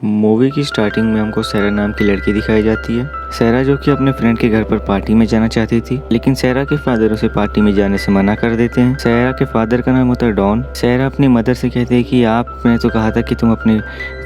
Movie की starting में हमको सैरा नाम की लड़की दिखाई जाती है। सैरा जो कि अपने फ्रेंड के घर पर पार्टी में जाना चाहती थी, लेकिन सैरा के फादर उसे पार्टी में जाने से मना कर देते हैं। सैरा के फादर का नाम होता है डॉन। सैरा अपनी मदर से कहती है कि आपने तो कहा था कि तुम अपने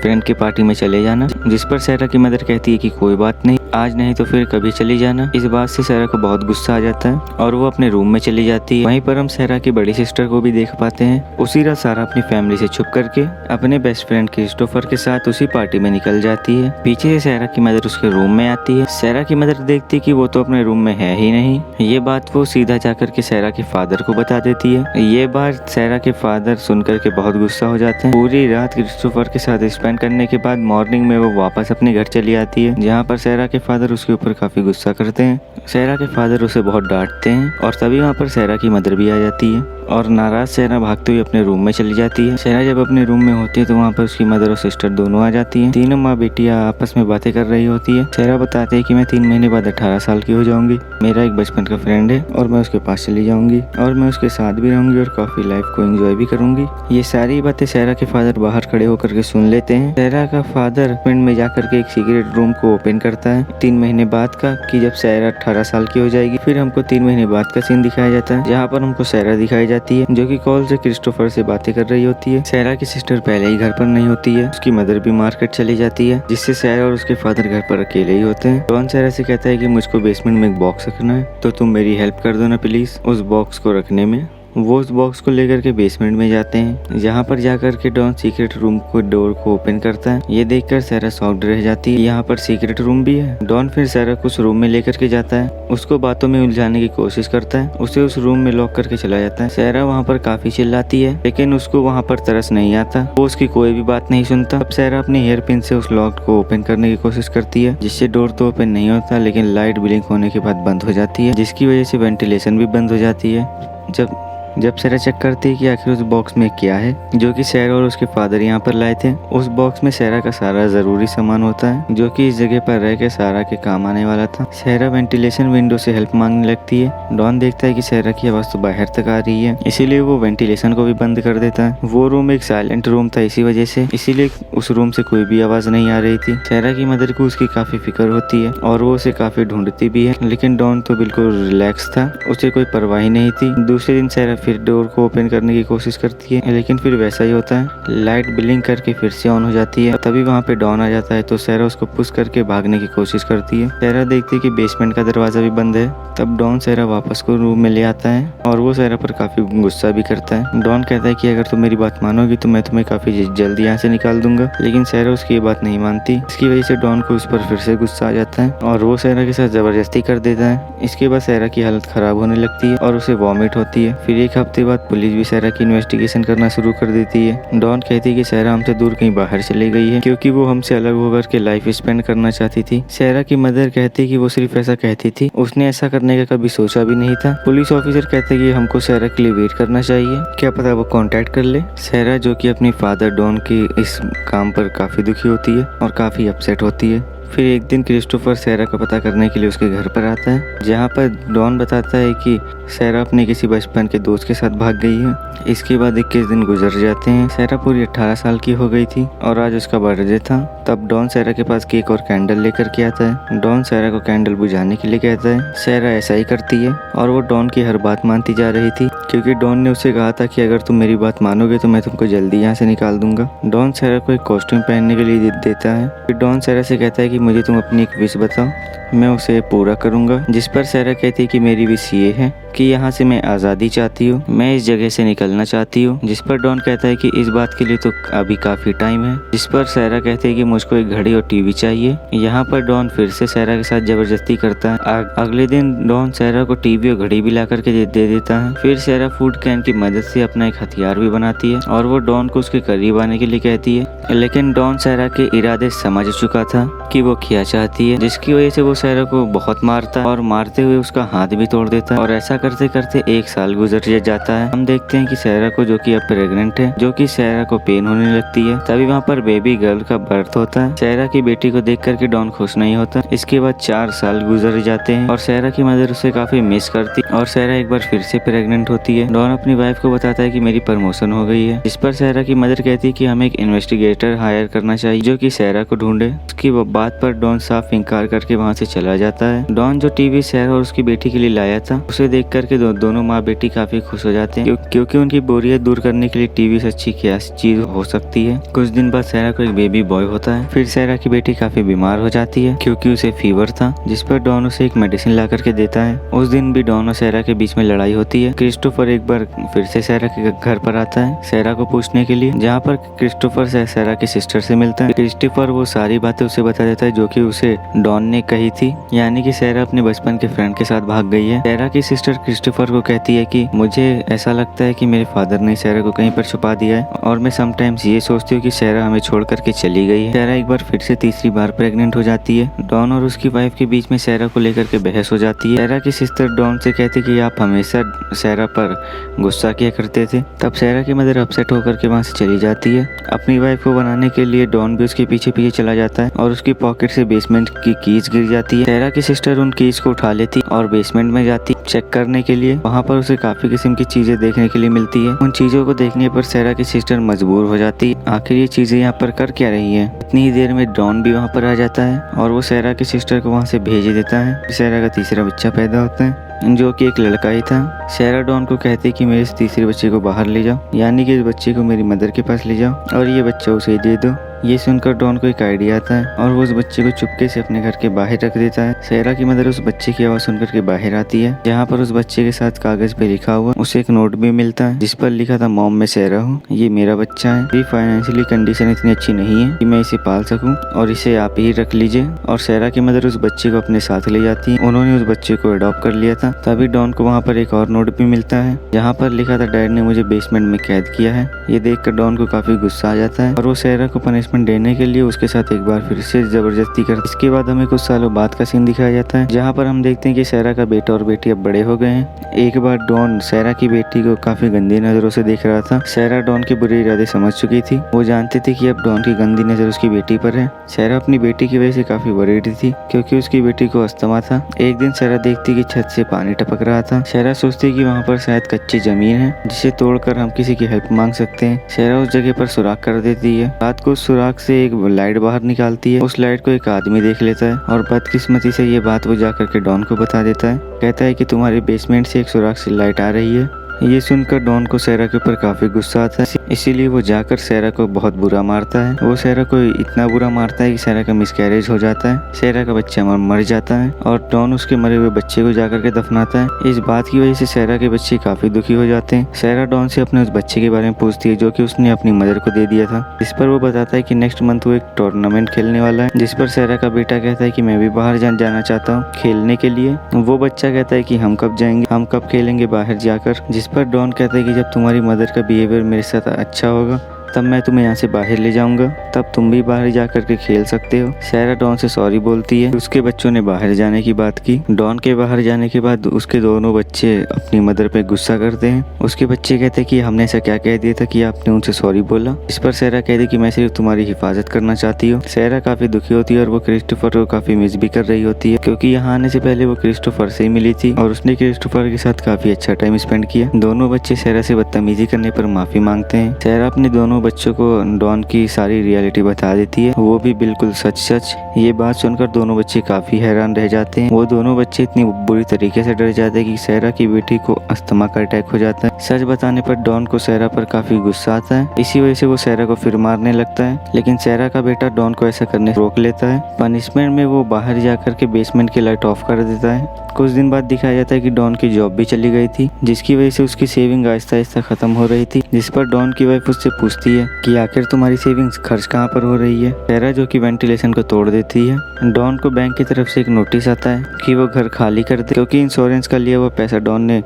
फ्रेंड की पार्टी में चले जाना, जिस पर सैरा की मदर कहती है कि कोई बात नहीं, आज नहीं तो फिर कभी चली जाना। इस बात से सैरा को बहुत गुस्सा आ जाता है और वो अपने रूम में चली जाती है। वहीं पर हम सैरा की बड़ी सिस्टर को भी देख पाते हैं। उसी रात सारा अपनी फैमिली से छुप करके अपने बेस्ट फ्रेंड क्रिस्टोफर के साथ उसी पार्टी में निकल जाती है। पीछे से सैरा की मदर उसके रूम में आती है। सैरा की मदर देखती है कि वो तो अपने रूम में है ही नहीं। ये बात वो सीधा जाकर के सैरा के फादर को बता देती है। ये बात सैरा के फादर सुनकर के बहुत गुस्सा हो जाते हैं। पूरी रात क्रिस्टोफर के साथ स्पेंड करने के बाद मॉर्निंग में वो वापस अपने घर चली आती है, जहाँ पर सैरा के फादर उसके ऊपर काफी गुस्सा करते हैं। सैरा के फादर उसे बहुत डांटते हैं और तभी वहाँ पर सैरा की मदर भी आ जाती है और नाराज सैरा भागते हुए अपने रूम में चली जाती है। सैरा जब अपने रूम में होती है तो वहाँ पर उसकी मदर और सिस्टर दोनों आ जाती हैं। तीनों माँ बेटियाँ आपस में बातें कर रही होती है। सैरा बताते है कि मैं 3 महीने बाद 18 साल की हो जाऊंगी। मेरा एक बचपन का फ्रेंड है और मैं उसके पास चली जाऊंगी और मैं उसके साथ भी रहूंगी और काफी लाइफ को एंजॉय भी करूंगी। ये सारी बातें सैरा के फादर बाहर खड़े होकर के सुन लेते हैं। सैरा का फादर फ्रेंड में जाकर के एक सीक्रेट रूम को ओपन करता है 3 महीने बाद का, कि जब सैरा 18 साल की हो जाएगी। फिर हमको 3 महीने बाद का सीन दिखाया जाता है, जहाँ पर हमको सैरा दिखाई जाती है जो कि कॉल से क्रिस्टोफर से बातें कर रही होती है। सैरा की सिस्टर पहले ही घर पर नहीं होती है, उसकी मदर भी मार्केट चली जाती है, जिससे सैरा और उसके फादर घर पर अकेले ही होते हैं। डॉन सैरा से कहता है कि मुझको बेसमेंट में एक बॉक्स रखना है, तो तुम मेरी हेल्प कर दो ना प्लीज उस बॉक्स को रखने में। वो उस बॉक्स को लेकर के बेसमेंट में जाते हैं, जहाँ पर जाकर के डॉन सीक्रेट रूम को डोर को ओपन करता है। ये देखकर सैरा शॉक्ड रह जाती है, यहाँ पर सीक्रेट रूम भी है। डॉन फिर सैरा को उस रूम में लेकर के जाता है, उसको बातों में उलझाने की कोशिश करता है, उसे उस रूम में लॉक करके चला जाता है। सैरा वहाँ पर काफी चिल्लाती है, लेकिन उसको वहाँ पर तरस नहीं आता, वो उसकी कोई भी बात नहीं सुनता। अब सैरा अपनी हेयर पिन से उस लॉक को ओपन करने की कोशिश करती है, जिससे डोर तो ओपन नहीं होता, लेकिन लाइट ब्लिंक होने के बाद बंद हो जाती है, जिसकी वजह से वेंटिलेशन भी बंद हो जाती है। जब सैरा चेक करती है कि आखिर उस बॉक्स में क्या है, जो कि सैरा और उसके फादर यहाँ पर लाए थे। उस बॉक्स में सैरा का सारा जरूरी सामान होता है, जो कि इस जगह पर रह के सैरा के काम आने वाला था। सैरा वेंटिलेशन विंडो से हेल्प मांगने लगती है। डॉन देखता है कि सैरा की आवाज तो बाहर तक आ रही है, इसीलिए वो वेंटिलेशन को भी बंद कर देता है। वो रूम एक साइलेंट रूम था इसी वजह से, इसीलिए उस रूम से कोई भी आवाज नहीं आ रही थी। सैरा की मदर को उसकी काफी फिक्र होती है और वो उसे काफी ढूंढती भी है, लेकिन डॉन तो बिल्कुल रिलैक्स था, उसे कोई परवाह ही नहीं थी। दूसरे दिन सैरा फिर डोर को ओपन करने की कोशिश करती है, लेकिन फिर वैसा ही होता है, लाइट ब्लिंक करके फिर से ऑन हो जाती है। तभी वहाँ पे डॉन आ जाता है, तो सैरा उसको पुश करके भागने की कोशिश करती है। सैरा देखती है कि बेसमेंट का दरवाजा भी बंद है। तब डॉन सैरा वापस को रूम में ले आता है और वो सैरा पर काफी गुस्सा भी करता है। डॉन कहता है कि अगर तुम मेरी बात मानोगी तो मैं तुम्हें काफी जल्दी यहाँ से निकाल दूंगा, लेकिन सैरा उसकी ये बात नहीं मानती। इसकी वजह से डॉन को उस पर फिर से गुस्सा आ जाता है और वो सैरा के साथ जबरदस्ती कर देता है। इसके बाद सैरा की हालत खराब होने लगती है और उसे वॉमिट होती है। फिर एक हफ्ते बाद पुलिस भी सैरा की इन्वेस्टिगेशन करना शुरू कर देती है। डॉन कहती है कि सैरा हमसे दूर कहीं बाहर चली गई है, क्योंकि वो हमसे अलग होकर के लाइफ स्पेंड करना चाहती थी। सैरा की मदर कहती है कि वो सिर्फ ऐसा कहती थी, उसने ऐसा करने का कभी सोचा भी नहीं था। पुलिस ऑफिसर कहते हैं कि हमको सैरा के लिए वेट करना चाहिए, क्या पता वो कांटेक्ट कर ले। सैरा जो कि अपनी फादर डॉन के इस काम पर काफी दुखी होती है और काफी अपसेट होती है। फिर एक दिन क्रिस्टोफर सैरा का पता करने के लिए उसके घर पर आता है, जहाँ पर डॉन बताता है कि सैरा अपने किसी बचपन के दोस्त के साथ भाग गई है। इसके बाद 21 दिन गुजर जाते हैं। सैरा पूरी 18 साल की हो गई थी और आज उसका बर्थडे था। तब डॉन सैरा के पास केक और कैंडल लेकर के आता है। डॉन सैरा को कैंडल बुझाने के लिए कहता है। सैरा ऐसा ही करती है और वो डॉन की हर बात मानती जा रही थी, क्योंकि डॉन ने उसे कहा था कि अगर तुम मेरी बात मानोगे तो मैं तुमको जल्दी यहाँ से निकाल दूंगा। डॉन सैरा को एक कॉस्ट्यूम पहनने के लिए देता है। फिर डॉन सैरा से कहता है कि मुझे तुम अपनी एक विश बताओ, मैं उसे पूरा करूंगा। जिस पर सैरा कहती है कि मेरी विश ये है कि यहाँ से मैं आज़ादी चाहती हूँ, मैं इस जगह से निकलना चाहती हूँ। जिस पर डॉन कहता है कि इस बात के लिए तो अभी काफी टाइम है। जिस पर सैरा कहती है कि मुझको एक घड़ी और टीवी चाहिए। यहाँ पर डॉन फिर से सैरा के साथ जबरदस्ती करता है। अगले दिन डॉन सैरा को टीवी और घड़ी भी ला करके दे देता है। फिर सैरा फूड कैन की मदद से अपना एक हथियार भी बनाती है और वो डॉन को उसके करीब आने के लिए कहती है, लेकिन डॉन सैरा के इरादे समझ चुका था कि वो किया चाहती है, जिसकी वजह से वो सायरा को बहुत मारता है और मारते हुए उसका हाथ भी तोड़ देता है। और ऐसा करते करते 1 साल गुजर जाता है। हम देखते हैं कि सायरा को, जो कि अब प्रेग्नेंट है, जो कि सायरा को पेन होने लगती है। तभी वहाँ पर बेबी गर्ल का बर्थ होता है। सायरा की बेटी को देख करके डॉन खुश नहीं होता। इसके बाद 4 साल गुजर जाते हैं और सायरा की मदर उसे काफी मिस करती और सायरा एक बार फिर से प्रेग्नेंट होती है। डॉन अपनी वाइफ को बताता है कि मेरी प्रमोशन हो गई है, जिस पर सायरा की मदर कहती है कि हमें एक इन्वेस्टिगेटर हायर करना चाहिए जो कि सायरा को ढूंढे। उसकी बात पर डॉन साफ इंकार करके वहाँ से चला जाता है। डॉन जो टीवी सायरा और उसकी बेटी के लिए लाया था, उसे देख करके दोनों माँ बेटी काफी खुश हो जाते हैं, क्योंकि उनकी बोरियत दूर करने के लिए टीवी से अच्छी क्या चीज हो सकती है। कुछ दिन बाद सायरा को एक बेबी बॉय होता है। फिर सायरा की बेटी काफी बीमार हो जाती है क्योंकि उसे फीवर था, जिस पर डॉन उसे एक मेडिसिन ला करके देता है। उस दिन भी डॉन और सायरा के बीच में लड़ाई होती है। क्रिस्टोफर एक बार फिर से सायरा के घर पर आता है सायरा को पूछने के लिए, जहाँ पर क्रिस्टोफर सायरा की सिस्टर से मिलता है। क्रिस्टोफर वो सारी बातें उसे बता देता है जो कि उसे डॉन ने कही थी, यानी कि सायरा अपने बचपन के फ्रेंड के साथ भाग गई है। सायरा की सिस्टर क्रिस्टोफर को कहती है कि मुझे ऐसा लगता है कि मेरे फादर ने सायरा को कहीं पर छुपा दिया है और मैं समटाइम्स ये सोचती हूँ कि सायरा हमें छोड़ करके चली गई है। सायरा एक बार फिर से तीसरी बार प्रेग्नेंट हो जाती है। डॉन और उसकी वाइफ के बीच में सायरा को लेकर के बहस हो जाती है। सायरा की सिस्टर डॉन से कहती कि आप हमेशा सायरा पर गुस्सा किया करते थे। तब सायरा की मदर अपसेट होकर के वहाँ से चली जाती है। अपनी वाइफ को बनाने के लिए डॉन भी उसके पीछे पीछे चला जाता है और उसकी पॉकेट से बेसमेंट की कीज गिर जाती है। सायरा की सिस्टर उन कीज को उठा लेती और बेसमेंट में जाती चेक करने के लिए। वहाँ पर उसे काफी किस्म की चीजें देखने के लिए मिलती है। उन चीजों को देखने पर सायरा की सिस्टर मजबूर हो जाती है, आखिर ये चीजें यहाँ पर कर क्या रही है। इतनी ही देर में डॉन भी वहाँ पर आ जाता है और वो सायरा की सिस्टर को वहाँ से भेज देता है। सायरा का तीसरा बच्चा पैदा होता है, जो कि एक लड़का ही था। सायरा डॉन को कहती कि मेरे इस तीसरे बच्चे को बाहर ले जाओ, यानी कि इस बच्चे को मेरी मदर के पास ले जाओ और ये बच्चा उसे दे दो। ये सुनकर डॉन को एक आइडिया आता है और वो उस बच्चे को चुपके से अपने घर के बाहर रख देता है। सायरा की मदर उस बच्चे की आवाज सुनकर के बाहर आती है, जहाँ पर उस बच्चे के साथ कागज पे लिखा हुआ उसे एक नोट भी मिलता है, जिस पर लिखा था मॉम मैं सायरा हूँ, ये मेरा बच्चा है, मेरी फाइनेंशियली कंडीशन इतनी अच्छी नहीं है कि मैं इसे पाल सकूँ और इसे आप ही रख लीजिए। और सायरा की मदर उस बच्चे को अपने साथ ले जाती है। उन्होंने उस बच्चे को अडॉप्ट कर लिया था। तभी डॉन को वहाँ पर एक और नोट भी मिलता है, जहाँ पर लिखा था डैड ने मुझे बेसमेंट में कैद किया है। ये देखकर डॉन को काफी गुस्सा आ जाता है और वो सायरा को पनिशमेंट देने के लिए उसके साथ एक बार फिर से जबरदस्ती करता है। इसके बाद हमें कुछ सालों बाद का सीन दिखाया जाता है, जहाँ पर हम देखते हैं कि सायरा का बेटा और बेटी अब बड़े हो गए हैं। एक बार डॉन सायरा की बेटी को काफी गंदी नजरों से देख रहा था। सायरा डॉन के बुरे इरादे समझ चुकी थी। वो जानती थी कि अब डॉन की गंदी नजर उसकी बेटी पर है। सायरा अपनी बेटी की वजह से काफी वरीड थी, क्योंकि उसकी बेटी को अस्थमा था। एक दिन सायरा देखती कि छत से पानी टपक रहा था। सायरा सोचती कि वहाँ पर शायद कच्ची जमीन है जिसे तोड़कर हम किसी की हेल्प मांग सकते हैं। सायरा उस जगह पर सुराख कर देती है। रात को उस सुराख से एक लाइट बाहर निकालती है। उस लाइट को एक आदमी देख लेता है और बदकिस्मती से ये बात वो जाकर के डॉन को बता देता है। कहता है कि तुम्हारे बेसमेंट से एक सुराख से लाइट आ रही है। ये सुनकर डॉन को सायरा के ऊपर काफी गुस्सा आता है, इसीलिए वो जाकर सायरा को बहुत बुरा मारता है। वो सायरा को इतना बुरा मारता है कि सायरा का मिसकैरेज हो जाता है। सायरा का बच्चा मर जाता है और डॉन उसके मरे हुए बच्चे को जाकर के दफनाता है। इस बात की वजह से सायरा के बच्चे काफी दुखी हो जाते हैं। सायरा डॉन से अपने उस बच्चे के बारे में पूछती है जो कि उसने अपनी मदर को दे दिया था। इस पर वो बताता है कि नेक्स्ट मंथ वो एक टूर्नामेंट खेलने वाला है, जिस पर सायरा का बेटा कहता है कि मैं भी बाहर जाना चाहता हूँ खेलने के लिए। वो बच्चा कहता है कि हम कब जाएंगे, हम कब खेलेंगे बाहर जाकर। जिस पर डॉन कहता है कि जब तुम्हारी मदर का बिहेवियर मेरे साथ अच्छा होगा तब मैं तुम्हें यहाँ से बाहर ले जाऊंगा, तब तुम भी बाहर जाकर के खेल सकते हो। सायरा डॉन से सॉरी बोलती है। उसके बच्चों ने बाहर जाने की बात की। डॉन के बाहर जाने के बाद उसके दोनों बच्चे अपनी मदर पे गुस्सा करते हैं। उसके बच्चे कहते हैं कि हमने ऐसा क्या कह दिया था कि आपने उनसे सॉरी बोला। इस पर सायरा कहती कि मैं सिर्फ तुम्हारी हिफाजत करना चाहती हूँ। सायरा काफी दुखी होती है और वो क्रिस्टोफर को काफी मिस भी कर रही होती है, क्योंकि यहाँ आने से पहले वो क्रिस्टोफर से ही मिली थी और उसने क्रिस्टोफर के साथ काफी अच्छा टाइम स्पेंड किया। दोनों बच्चे सायरा से बदतमीजी करने पर माफी मांगते हैं। सायरा अपने दोनों बच्चों को डॉन की सारी रियलिटी बता देती है, वो भी बिल्कुल सच। ये बात सुनकर दोनों बच्चे काफी हैरान रह जाते हैं। वो दोनों बच्चे इतनी बुरी तरीके से डर जाते हैं कि सायरा की बेटी को अस्थमा का अटैक हो जाता है। सच बताने पर डॉन को सायरा पर काफी गुस्सा आता है। इसी वजह से वो सायरा को फिर मारने लगता है, लेकिन सायरा का बेटा डॉन को ऐसा करने से रोक लेता है। पनिशमेंट में वो बाहर जाकर के बेसमेंट की लाइट ऑफ कर देता है। कुछ दिन बाद दिखाया जाता है कि डॉन की जॉब भी चली गई थी, जिसकी वजह से उसकी सेविंग आहिस्ता आहिस्ता खत्म हो रही थी। जिस पर डॉन की वाइफ उससे पूछती पूछती है कि आखिर तुम्हारी सेविंग्स खर्च कहाँ पर हो रही है। सैरा जो कि वेंटिलेशन को तोड़ देती है। डॉन को बैंक की तरफ से एक नोटिस आता है कि वो घर खाली कर दे, क्योंकि इंश्योरेंस का लिया हुआ पैसा डॉन ने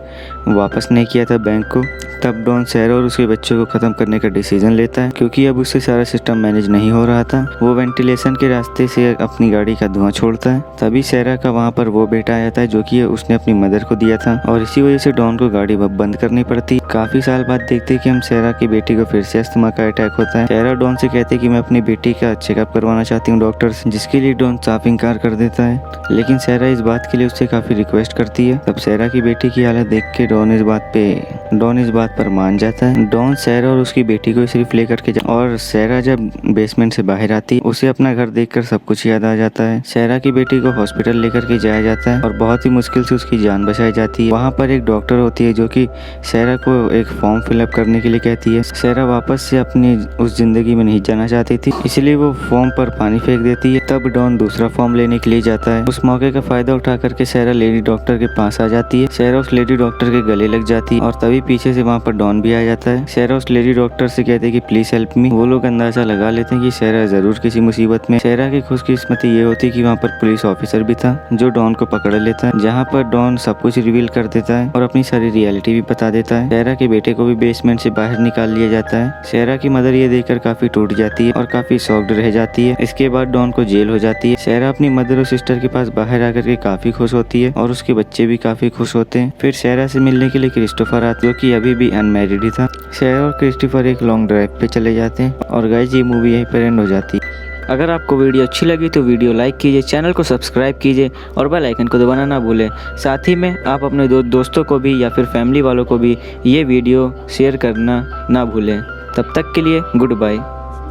वापस नहीं किया था बैंक को। तब डॉन सैरा और उसके बच्चों को खत्म करने का डिसीजन लेता है, क्योंकि अब उससे सारा सिस्टम मैनेज नहीं हो रहा था। वो वेंटिलेशन के रास्ते से अपनी गाड़ी का धुआं छोड़ता है। तभी सैरा का वहाँ पर वो बेटा आ जाता है जो कि उसने अपनी मदर को दिया था, और इसी वजह से डॉन को गाड़ी बंद करनी पड़ती। काफी साल बाद देखते कि हम सैरा की बेटी को फिर से अस्थमा का अटैक होता है। सैरा डॉन से कहते कि मैं अपनी बेटी का चेकअप करवाना चाहती हूँ डॉक्टर से, जिसके लिए डॉन साफ इंकार कर देता है। लेकिन सैरा इस बात के लिए उससे काफी रिक्वेस्ट करती है। तब सैरा की बेटी की हालत देख के डॉन इस बात पर मान जाता है। डॉन सैरा और उसकी बेटी को सिर्फ लेकर के और सैरा जब बेसमेंट से बाहर आती है उसे अपना घर देखकर सब कुछ याद आ जाता है। सैरा की बेटी को हॉस्पिटल लेकर के जाया जाता है और बहुत ही मुश्किल से उसकी जान बचाई जाती है। वहाँ पर एक डॉक्टर होती है जो कि सैरा को एक फॉर्म फिलअप करने के लिए कहती है। सैरा वापस से अपनी उस जिंदगी में नहीं जाना चाहती थी, इसलिए वो फॉर्म पर पानी फेंक देती है। तब डॉन दूसरा फॉर्म लेने के लिए जाता है। उस मौके का फायदा उठा करके सैरा लेडी डॉक्टर के पास आ जाती है। सैरा उस लेडी डॉक्टर के गले लग जाती है और तभी पीछे से वहाँ पर डॉन भी आ जाता है। सैरा उस लेडी डॉक्टर से कहते हैं कि प्लीज हेल्प मी। वो लोग अंदाजा लगा लेते हैं कि सैरा जरूर किसी मुसीबत में। सैरा की खुशकिस्मती ये होती है कि वहाँ पर पुलिस ऑफिसर भी था जो डॉन को पकड़ लेता है, जहाँ पर डॉन सब कुछ रिवील कर देता है और अपनी सारी रियलिटी भी बता देता है। सैरा के बेटे को भी बेसमेंट से बाहर निकाल लिया जाता है। सैरा की मदर ये देखकर काफी टूट जाती है और काफी शॉक्ड रह जाती है। इसके बाद डॉन को जेल हो जाती है। सैरा अपनी मदर और सिस्टर के पास बाहर आकर के काफी खुश होती है और उसके बच्चे भी काफी खुश होते हैं। फिर सैरा से मिलने के लिए क्रिस्टोफर आता है जो कि अभी भी अनमैरिड ही था। सैरा और क्रिस्टोफर एक लॉन्ग ड्राइव पे चले जाते हैं और गाइस ये मूवी यहीं पर एंड हो जाती है। अगर आपको वीडियो अच्छी लगी तो वीडियो लाइक कीजिए, चैनल को सब्सक्राइब कीजिए और बेल आइकन को दबाना ना भूलें। साथ ही में आप अपने दोस्तों को भी या फिर फैमिली वालों को भी ये वीडियो शेयर करना ना भूलें। तब तक के लिए गुड बाय।